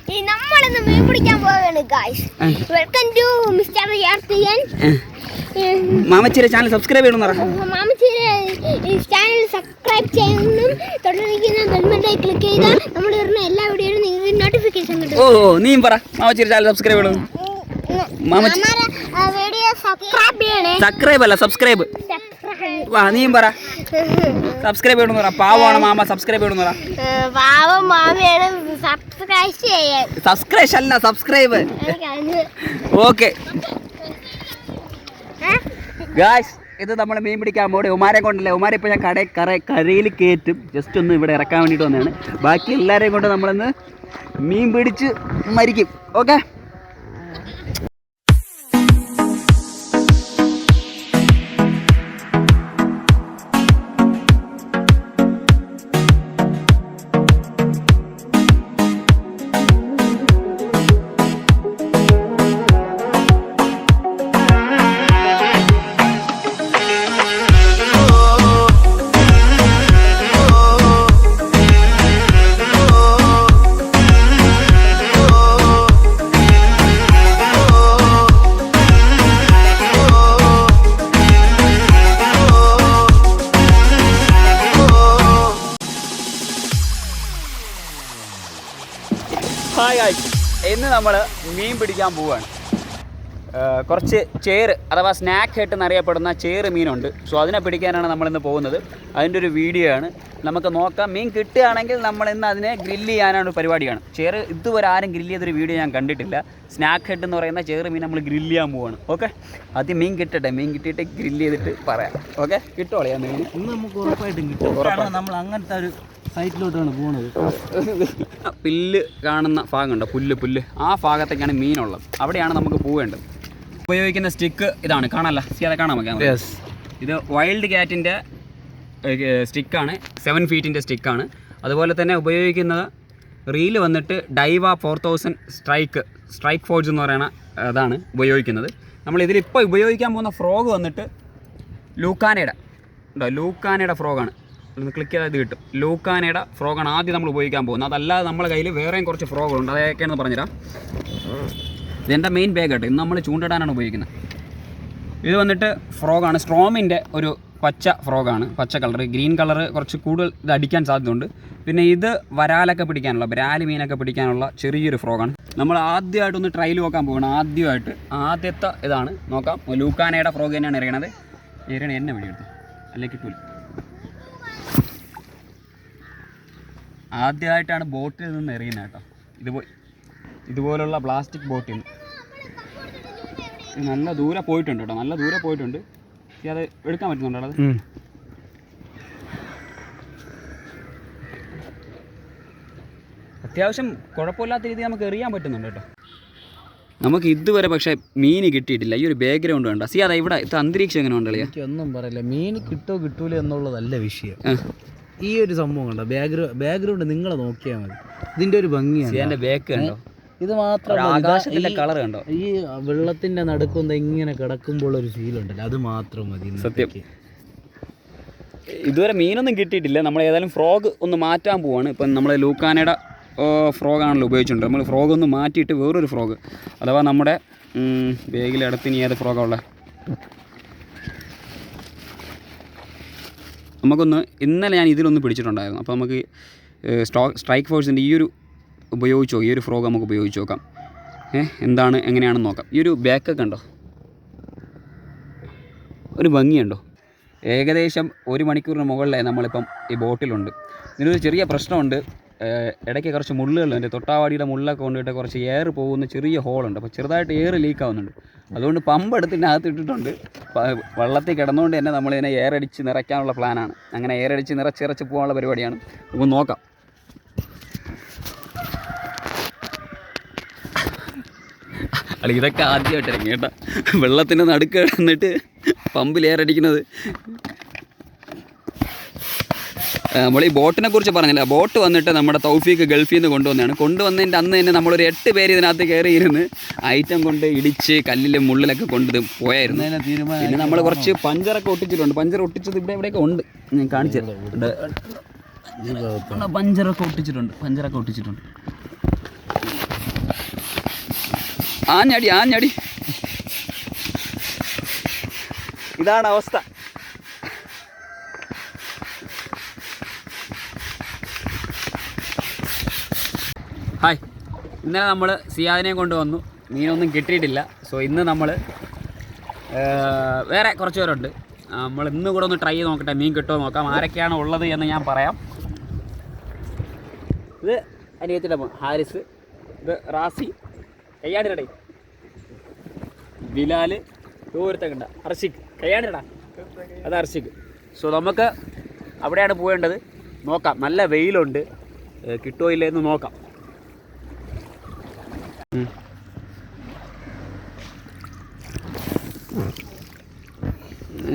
നമ്മളിന്ന് മീൻ പിടിക്കാൻ പോവുകയാണ് ഗൈസ്. വെൽക്കം ടു മിസ്റ്റർ യാത്രികൻ. മാമച്ചിയുടെ ചാനൽ സബ്സ്ക്രൈബ് ചെയ്യണം. മാമച്ചിയുടെ ചാനൽ സബ്സ്ക്രൈബ് ചെയ്യണം. തൊട്ടടുത്തിരിക്കുന്ന ബെൽ ബട്ടൺ ക്ലിക്ക് ചെയ്താൽ നമ്മൾ ഇടുന്ന എല്ലാ വീഡിയോയും നിങ്ങൾക്ക് നോട്ടിഫിക്കേഷൻ കിട്ടും. ഓ നീയും പറ മാമച്ചിയുടെ ചാനൽ സബ്സ്ക്രൈബ് ചെയ്യണം. വീഡിയോ സബ്സ്ക്രൈബ് ചെയ്യണേ. സബ്സ്ക്രൈബ് അല്ല സബ്സ്ക്രൈബ്. വാ നീയും പറ സബ്സ്ക്രൈബ് ചെയ്യണം. പറ പാവമാണ് മാമ സബ്സ്ക്രൈബ് ചെയ്യണം. പറ പാവം മാമയാണ് സബ്സ്ക്രൈബ് ചെയ്യാൻ. സബ്സ്ക്രൈബ് അല്ല സബ്സ്ക്രൈബ്. ഓക്കെ ഗായ്സ്, ഇത് നമ്മൾ മീൻ പിടിക്കാൻ പോയി. ഉമാരെ കൊണ്ടല്ലേ, ഉമാരെ ഇപ്പോൾ ഞാൻ കരയിൽ കയറ്റും. ജസ്റ്റ് ഒന്ന് ഇവിടെ ഇറക്കാൻ വേണ്ടിയിട്ട് വന്നതാണ്. ബാക്കി എല്ലാവരെയും കൊണ്ട് നമ്മളിന്ന് മീൻ പിടിച്ച് മരിക്കും. ഓക്കെ ഇന്ന് നമ്മൾ മീൻ പിടിക്കാൻ പോവുകയാണ്. കുറച്ച് ചേറ് അഥവാ സ്നാക്ക് ഹെട്ട് എന്നറിയപ്പെടുന്ന ചേറ് മീനുണ്ട്. സോ അതിനെ പിടിക്കാനാണ് നമ്മളിന്ന് പോകുന്നത്. അതിൻ്റെ ഒരു വീഡിയോ ആണ്. നമുക്ക് നോക്കാം. മീൻ കിട്ടുകയാണെങ്കിൽ നമ്മളിന്ന് അതിനെ ഗ്രില്ല് ചെയ്യാനാണ് പരിപാടിയാണ്. ചേറ് ഇതുവരെ ആരും ഗ്രില്ല് ചെയ്തൊരു വീഡിയോ ഞാൻ കണ്ടിട്ടില്ല. സ്നാക്ക് ഹെട്ട് എന്ന് പറയുന്ന ചേറ് മീൻ നമ്മൾ ഗ്രില്ല് ചെയ്യാൻ പോവുകയാണ്. ഓക്കെ, ആദ്യം മീൻ കിട്ടട്ടെ. മീൻ കിട്ടിയിട്ട് ഗ്രില്ല് ചെയ്തിട്ട് പറയാം. ഓക്കെ, കിട്ടുമോ ഞാൻ മീൻ? ഇന്ന് നമുക്ക് ഉറപ്പായിട്ടും കിട്ടും. ഉറപ്പാണ്. നമ്മൾ അങ്ങനത്തെ ഒരു സൈറ്റിലോട്ടാണ് പോകുന്നത്. പുല്ല് കാണുന്ന ഭാഗമുണ്ടോ? പുല്ല് ആ ഭാഗത്തേക്കാണ് മീനുള്ളത്. അവിടെയാണ് നമുക്ക് പോവേണ്ടത്. ഉപയോഗിക്കുന്ന സ്റ്റിക്ക് ഇതാണ്. കാണാമല്ല, അത് കാണാൻ പറ്റാം. ഇത് വൈൽഡ് ക്യാറ്റിൻ്റെ സ്റ്റിക്കാണ്. 7 ഫീറ്റിൻ്റെ സ്റ്റിക്കാണ്. അതുപോലെ തന്നെ ഉപയോഗിക്കുന്നത് റീല് വന്നിട്ട് ഡൈവ 4000 സ്ട്രൈക്ക് ഫോഴ്സ് എന്ന് പറയുന്ന അതാണ് ഉപയോഗിക്കുന്നത്. നമ്മളിതിലിപ്പോൾ ഉപയോഗിക്കാൻ പോകുന്ന ഫ്രോഗ് വന്നിട്ട് ലൂക്കാനയുടെ ഫ്രോഗാണ്. ഒന്ന് ക്ലിക്ക് ചെയ്താൽ ഇത് കിട്ടും. ലൂക്കാനയുടെ ഫ്രോഗാണ് ആദ്യം നമ്മൾ ഉപയോഗിക്കാൻ പോകുന്നത്. അതല്ലാതെ നമ്മുടെ കയ്യിൽ വേറെയും കുറച്ച് ഫ്രോഗുണ്ട്. അതൊക്കെയാണെന്ന് പറഞ്ഞുതരാം. ഇതെൻ്റെ മെയിൻ ബാഗ് കേട്ടോ. ഇന്ന് നമ്മൾ ചൂണ്ടിടാനാണ് ഉപയോഗിക്കുന്നത്. ഇത് വന്നിട്ട് ഫ്രോഗാണ്. സ്ട്രോമിൻ്റെ ഒരു പച്ച ഫ്രോഗാണ്. പച്ച കളർ. ഗ്രീൻ കളർ കുറച്ച് കൂടുതൽ ഇത് അടിക്കാൻ സാധ്യതയുണ്ട്. പിന്നെ ഇത് വരാലൊക്കെ പിടിക്കാനുള്ള, ബ്രാല് മീനൊക്കെ പിടിക്കാനുള്ള ചെറിയൊരു ഫ്രോഗാണ്. നമ്മൾ ആദ്യമായിട്ടൊന്ന് ട്രയൽ നോക്കാൻ പോകണം. ആദ്യത്തെ ഇതാണ്. നോക്കാം. ലൂക്കാനയുടെ ഫ്രോഗ് തന്നെയാണ് എറിയണത്. എന്നെ വെടിയെടുത്തു അല്ലെങ്കിൽ കിട്ടൂല. ആദ്യമായിട്ടാണ് ബോട്ടിൽ നിന്ന് എറിയുന്നത് കേട്ടോ. ഇതുപോലുള്ള പ്ലാസ്റ്റിക് ബോട്ടിൽ നിന്ന് നല്ല ദൂരെ പോയിട്ടുണ്ട് കേട്ടോ. നല്ല ദൂരെ പോയിട്ടുണ്ട്. അത് എടുക്കാൻ പറ്റുന്നുണ്ടോ? അത് അത്യാവശ്യം കുഴപ്പമില്ലാത്ത രീതിയിൽ നമുക്ക് എറിയാൻ പറ്റുന്നുണ്ട് കേട്ടോ. നമുക്ക് ഇതുവരെ പക്ഷേ മീൻ കിട്ടിയിട്ടില്ല. ഈ ഒരു ബാക്ക്ഗ്രൗണ്ട് വേണ്ട. അതാ ഇവിടെ ഇത് അന്തരീക്ഷം എങ്ങനെ ഉണ്ടല്ലേ? എനിക്കൊന്നും പറയില്ല. മീൻ കിട്ടൂല എന്നുള്ളതല്ല വിഷയം. ഈ ഒരു സംഭവം കണ്ടോ? ബാക്ക്ഗ്രൗണ്ട് നിങ്ങൾ നോക്കിയാൽ മതി. ഇതിൻ്റെ ഒരു ഭംഗിയാണ്. എൻ്റെ ബാക്ക് കണ്ടോ? ഇത് മാത്രം ആകാശത്തിൻ്റെ കളർ കണ്ടോ? ഈ വെള്ളത്തിൻ്റെ നടുക്കൊന്ന് ഇങ്ങനെ കിടക്കുമ്പോൾ ഒരു ഫീൽ ഉണ്ടല്ലോ, അത് മാത്രം മതി. സത്യം ഇതുവരെ മീനൊന്നും കിട്ടിയിട്ടില്ല. നമ്മൾ ഏതായാലും ഫ്രോഗ് ഒന്ന് മാറ്റാൻ പോവാണ്. ഇപ്പം നമ്മൾ ലൂക്കാനയുടെ ഫ്രോഗാണല്ലോ ഉപയോഗിച്ചിട്ടുണ്ട്. നമ്മൾ ഫ്രോഗ് ഒന്ന് മാറ്റിയിട്ട് വേറൊരു ഫ്രോഗ്, അഥവാ നമ്മുടെ ബാഗിലടുത്ത് ഇനി ഏത് ഫ്രോഗാണ് ഉള്ളത് നമുക്കൊന്ന്. ഇന്നലെ ഞാൻ ഇതിലൊന്ന് പിടിച്ചിട്ടുണ്ടായിരുന്നു. അപ്പോൾ നമുക്ക് സ്ട്രൈക്ക് ഫോഴ്സിൻ്റെ ഈ ഒരു ഫ്രോഗ് നമുക്ക് ഉപയോഗിച്ച് നോക്കാം. എന്താണ് എങ്ങനെയാണെന്ന് നോക്കാം. ഈ ഒരു ബാക്കൊക്കെ ഉണ്ടോ? ഒരു ഭംഗിയുണ്ടോ? ഏകദേശം 1 മണിക്കൂറിന് മുകളിലായി നമ്മളിപ്പം ഈ ബോട്ടിലുണ്ട്. ഇതിനൊരു ചെറിയ പ്രശ്നമുണ്ട്. ഇടയ്ക്ക് കുറച്ച് മുള്ളുകളുണ്ട്. തൊട്ടാവാടിയുടെ മുള്ളൊക്കെ കൊണ്ടിട്ട് കുറച്ച് എയർ പോകുന്ന ചെറിയ ഹോളുണ്ട്. അപ്പോൾ ചെറുതായിട്ട് എയർ ലീക്ക് ആവുന്നുണ്ട്. അതുകൊണ്ട് പമ്പ് എടുത്തിനകത്ത് ഇട്ടിട്ടുണ്ട്. വെള്ളത്തിൽ കിടന്നുകൊണ്ട് തന്നെ നമ്മളിതിനെ എയർ അടിച്ച് നിറയ്ക്കാനുള്ള പ്ലാനാണ്. അങ്ങനെ എയർ അടിച്ച് നിറച്ചിറച്ച് പോകാനുള്ള പരിപാടിയാണ്. നമുക്ക് നോക്കാം. അല്ല, ഇതൊക്കെ ആദ്യമായിട്ട് ഇറങ്ങി കേട്ടോ. വെള്ളത്തിൻ്റെ നടുക്ക് കിടന്നിട്ട് പമ്പിൽ എയർ അടിക്കുന്നത്. നമ്മൾ ഈ ബോട്ടിനെ കുറിച്ച് പറഞ്ഞില്ല. ബോട്ട് വന്നിട്ട് നമ്മുടെ തൗഫീക്ക് ഗൾഫിൽ നിന്ന് കൊണ്ടുവന്നതിൻ്റെ അന്ന് തന്നെ നമ്മളൊരു 8 പേര് ഇതിനകത്ത് കയറിയിരുന്ന് ഐറ്റം കൊണ്ട് ഇടിച്ച് കല്ലിലും മുള്ളിലൊക്കെ കൊണ്ട് പോയായിരുന്നു. പിന്നെ നമ്മൾ കുറച്ച് പഞ്ചറൊക്കെ ഒട്ടിച്ചിട്ടുണ്ട്. പഞ്ചർ ഒട്ടിച്ചത് ഇവിടെയൊക്കെ ഉണ്ട്. ഞാൻ കാണിച്ചു തരുന്നുണ്ട്. പഞ്ചറൊക്കെ ഒട്ടിച്ചിട്ടുണ്ട്. ആഞ്ഞടി. ഇതാണ് അവസ്ഥ. ഹായ്, ഇന്നലെ നമ്മൾ സിയാദിനെ കൊണ്ടുവന്നു, മീനൊന്നും കിട്ടിയിട്ടില്ല. സോ ഇന്ന് നമ്മൾ വേറെ കുറച്ച് പേരുണ്ട്. നമ്മൾ ഇന്ന് കൂടെ ഒന്ന് ട്രൈ ചെയ്ത് നോക്കട്ടെ, മീൻ കിട്ടുമോ നോക്കാം. ആരൊക്കെയാണ് ഉള്ളത് എന്ന് ഞാൻ പറയാം. ഇത് അനിയത്തിൻ്റെ മോൻ ഹാരിസ്, ഇത് റാസി, കയ്യാണിരടേ ബിലാൽ, ദൂരത്തെ കണ്ട അർഷിഖ്, കയ്യാണിരടാ അത് അർഷിഖ്. സോ നമുക്ക് അവിടെയാണ് പോകേണ്ടത്. നോക്കാം, നല്ല വെയിലുണ്ട്, കിട്ടുമോ ഇല്ലേ എന്ന് നോക്കാം.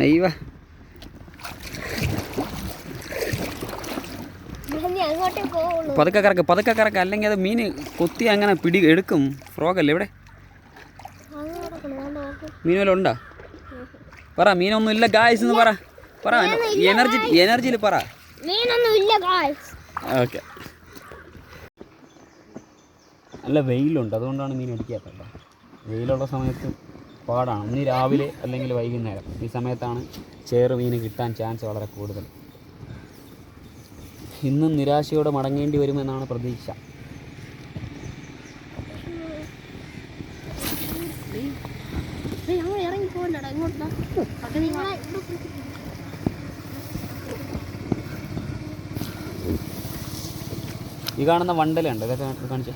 അയ്യോ, പതുക്കെ കറക്ക, അല്ലെങ്കിൽ അത് മീൻ കൊത്തി അങ്ങനെ എടുക്കും. ഫ്രോഗല്ലേ ഇവിടെ? മീൻ വല്ലതും ഉണ്ടോ? പറ, മീനൊന്നും ഇല്ല ഗായ്സ് എന്ന് പറ. എനർജിയിൽ പറ. ഓക്കെ, നല്ല വെയിലുണ്ട്, അതുകൊണ്ടാണ് മീൻ അടിക്കാത്തത്. വെയിലുള്ള സമയത്ത് പാടാണ്. ഒന്ന് രാവിലെ അല്ലെങ്കിൽ വൈകുന്നേരം, ഈ സമയത്താണ് ചേറ് മീൻ കിട്ടാൻ ചാൻസ് വളരെ കൂടുതൽ. ഇന്നും നിരാശയോടെ മടങ്ങേണ്ടി വരുമെന്നാണ് പ്രതീക്ഷ. ഈ കാണുന്ന വണ്ടലുണ്ട്, ഇതൊക്കെ കാണിച്ചേ.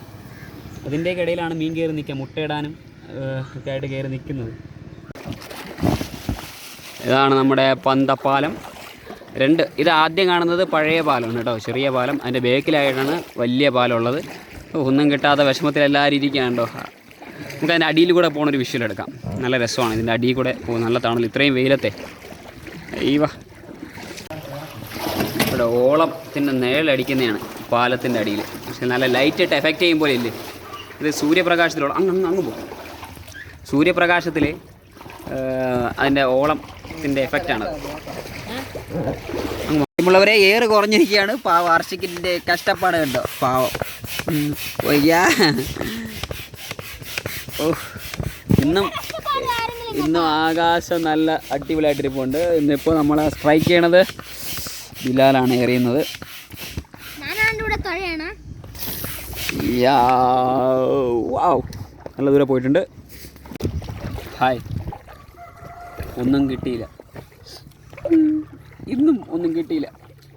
അതിൻ്റെയൊക്കെ ഇടയിലാണ് മീൻ കയറി നിൽക്കുക, മുട്ടയിടാനും ഒക്കെ ആയിട്ട് കയറി നിൽക്കുന്നത്. ഇതാണ് നമ്മുടെ പന്തപ്പാലം 2. ഇത് ആദ്യം കാണുന്നത് പഴയ പാലമാണ് കേട്ടോ, ചെറിയ പാലം. അതിൻ്റെ ബേക്കിലായിട്ടാണ് വലിയ പാലം ഉള്ളത്. ഒന്നും കിട്ടാത്ത വിഷമത്തിൽ എല്ലാവരും ഇരിക്കുകയാണോ. നമുക്ക് അതിൻ്റെ അടിയിൽ കൂടെ പോകുന്നൊരു വിഷ്വൽ എടുക്കാം. നല്ല രസമാണ് ഇതിൻ്റെ അടിയിൽ കൂടെ പോകും, നല്ല തണൽ ഇത്രയും വെയിലത്തെ. അയ്യവ, ഇവിടെ ഓളത്തിൻ്റെ നിഴലടിക്കുന്നതാണ് പാലത്തിൻ്റെ അടിയിൽ. പക്ഷെ നല്ല ലൈറ്റായിട്ട് എഫക്റ്റ് ചെയ്യും പോലെ ഇല്ലേ. ഇത് സൂര്യപ്രകാശത്തിലുള്ള അങ്ങ് പോകും. സൂര്യപ്രകാശത്തിൽ അതിൻ്റെ ഓളത്തിൻ്റെ എഫക്റ്റാണത്. ഉള്ളവരെ ഏറ് കുറഞ്ഞിരിക്കുകയാണ്. പാവം അർഷിക്കിൻ്റെ കഷ്ടപ്പാട് കണ്ടോ, പാവം. ഇന്നും ആകാശം നല്ല അടിപൊളിയായിട്ടിരിപ്പുണ്ട്. ഇന്നിപ്പോൾ നമ്മൾ സ്ട്രൈക്ക് ചെയ്യണത് ബിലാലാണ് എറിയുന്നത്. നല്ല ദൂരെ പോയിട്ടുണ്ട്. ഹായ്, ഒന്നും കിട്ടിയില്ല, ഇന്നും ഒന്നും കിട്ടിയില്ല.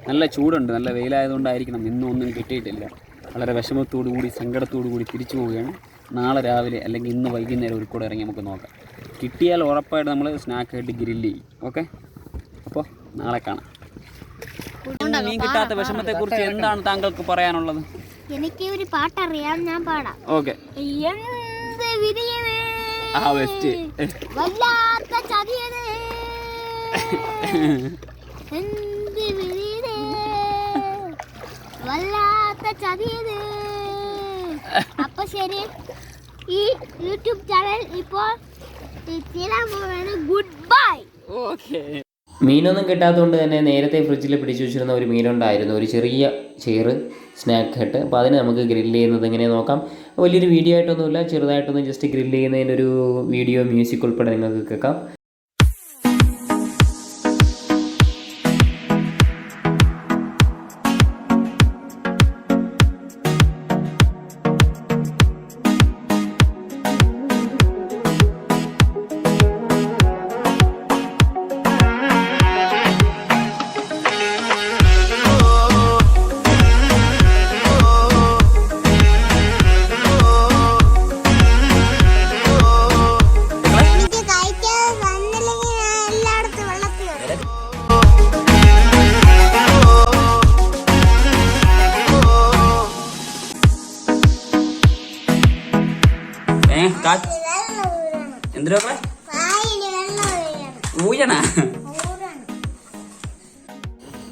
നല്ല ചൂടുണ്ട്, നല്ല വെയിലായതുകൊണ്ടായിരിക്കണം ഇന്നും ഒന്നും കിട്ടിയിട്ടില്ല. വളരെ വിഷമത്തോടു കൂടി സങ്കടത്തോടു കൂടി തിരിച്ചു പോവുകയാണ്. നാളെ രാവിലെ അല്ലെങ്കിൽ ഇന്ന് വൈകുന്നേരം ഒരു കൂടെ ഇറങ്ങി നമുക്ക് നോക്കാം. കിട്ടിയാൽ ഉറപ്പായിട്ട് നമ്മൾ സ്നാക്കായിട്ട് ഗ്രില്ല് ചെയ്യും. ഓക്കെ, അപ്പോൾ നാളെ കാണാം. മീൻ കിട്ടാത്ത വിഷമത്തെക്കുറിച്ച് എന്താണ് താങ്കൾക്ക് പറയാനുള്ളത്? എനിക്ക് ഒരു പാട്ടറിയാം, ഞാൻ പാടാം. ഓക്കെ. വല്ലാത്ത ചതിയതേ, വല്ലാത്ത ചതിയതേ. അപ്പൊ ശരി, ഈ യൂട്യൂബ് ചാനൽ ഇപ്പോൾ ഗുഡ് ബൈ. ഓക്കെ. മീനൊന്നും കിട്ടാത്തതുകൊണ്ട് തന്നെ നേരത്തെ ഫ്രിഡ്ജിൽ പിടിച്ചു വെച്ചിരുന്ന ഒരു മീനുണ്ടായിരുന്നു, ഒരു ചെറിയ ചേറ് സ്നാക്ക് ഹട്ട്. അപ്പോൾ അതിന് നമുക്ക് ഗ്രില്ല് ചെയ്യുന്നത് എങ്ങനെ നോക്കാം. വലിയൊരു വീഡിയോ ആയിട്ടൊന്നുമില്ല, ചെറുതായിട്ടൊന്നും ജസ്റ്റ് ഗ്രില്ല് ചെയ്യുന്നതിൻ്റെ ഒരു വീഡിയോ മ്യൂസിക് ഉൾപ്പെടെ നിങ്ങൾക്ക് കേൾക്കാം.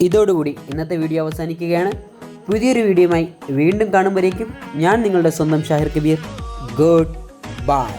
ഇതോടുകൂടി ഇന്നത്തെ വീഡിയോ അവസാനിക്കുകയാണ്. പുതിയൊരു വീഡിയോയുമായി വീണ്ടും കാണുമ്പോഴേക്കും ഞാൻ നിങ്ങളുടെ സ്വന്തം ഷാഹിർ കബീർ. Good bye.